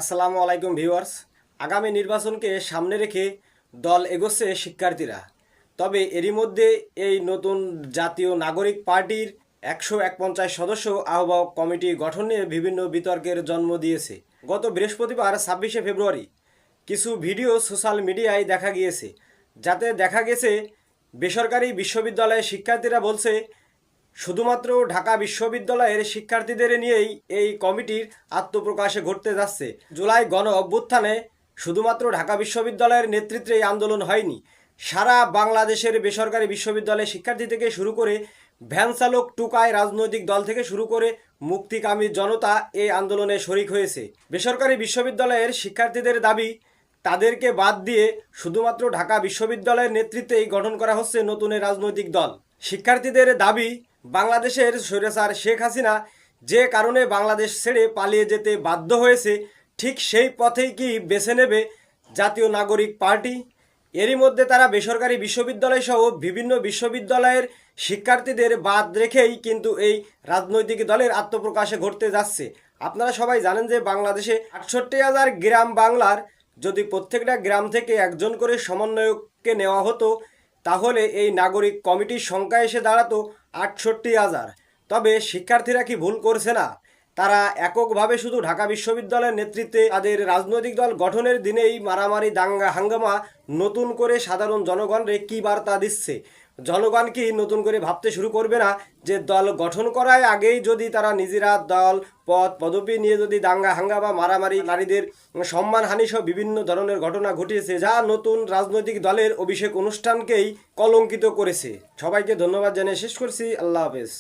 আসসালামু আলাইকুম ভিউয়ার্স। আগামী নির্বাচনকে সামনে রেখে দল এগোচ্ছে শিক্ষার্থীরা। তবে এরই মধ্যে এই নতুন জাতীয় নাগরিক পার্টির 151 সদস্য আহ্বায়ক কমিটি গঠন নিয়ে বিভিন্ন বিতর্কের জন্ম দিয়েছে। গত বৃহস্পতিবার 26শে ফেব্রুয়ারি কিছু ভিডিও সোশ্যাল মিডিয়ায় দেখা গিয়েছে, যাতে দেখা গেছে বেসরকারি বিশ্ববিদ্যালয়ের শিক্ষার্থীরা বলছে শুধুমাত্র ঢাকা বিশ্ববিদ্যালয়ের শিক্ষার্থীদের নিয়েই এই কমিটির আত্মপ্রকাশে ঘটতে যাচ্ছে। জুলাই গণ অভ্যুত্থানে শুধুমাত্র ঢাকা বিশ্ববিদ্যালয়ের নেতৃত্বে এই আন্দোলন হয়নি, সারা বাংলাদেশের বেসরকারি বিশ্ববিদ্যালয়ের শিক্ষার্থী থেকে শুরু করে ভ্যান চালক, টুকাই, রাজনৈতিক দল থেকে শুরু করে মুক্তিকামী জনতা এই আন্দোলনে শরিক হয়েছে। বেসরকারি বিশ্ববিদ্যালয়ের শিক্ষার্থীদের দাবি, তাদেরকে বাদ দিয়ে শুধুমাত্র ঢাকা বিশ্ববিদ্যালয়ের নেতৃত্বেই গঠন করা হচ্ছে নতুন রাজনৈতিক দল। শিক্ষার্থীদের দাবি, বাংলাদেশের স্বৈরাচার শেখ হাসিনা যে কারণে বাংলাদেশ ছেড়ে পালিয়ে যেতে বাধ্য হয়েছে, ঠিক সেই পথেই কি বেছে নেবে জাতীয় নাগরিক পার্টি? এরই মধ্যে তারা বেসরকারি বিশ্ববিদ্যালয় সহ বিভিন্ন বিশ্ববিদ্যালয়ের শিক্ষার্থীদের বাদ রেখেই কিন্তু এই রাজনৈতিক দলের আত্মপ্রকাশে ঘটতে যাচ্ছে। আপনারা সবাই জানেন যে বাংলাদেশে 68,000 গ্রাম বাংলার যদি প্রত্যেকটা গ্রাম থেকে একজন করে সমন্বয়ককে নেওয়া হতো, তাহলে এই নাগরিক কমিটির সংখ্যা এসে দাঁড়াতো 68,000। তবে শিক্ষার্থীরা কি ভুল করছে না? তারা এককভাবে শুধু ঢাকা বিশ্ববিদ্যালয়ের নেতৃত্বে তাদের রাজনৈতিক দল গঠনের দিনেই মারামারি, দাঙ্গা, হাঙ্গামা নতুন করে সাধারণ জনগণরে কী বার্তা দিচ্ছে? জনগণ কি নতুন করে ভাবতে শুরু করবে না যে দল গঠন করার আগেই যদি তারা নিজেরা দল, পদ, পদবি নিয়ে যদি দাঙ্গা, হাঙ্গামা, মারামারি, নারীদের সম্মানহানি সহ বিভিন্ন ধরনের ঘটনা ঘটিয়েছে, যা নতুন রাজনৈতিক দলের অভিষেক অনুষ্ঠানকেই কলঙ্কিত করেছে। সবাইকে ধন্যবাদ জানিয়ে শেষ করছি। আল্লাহ হাফেজ।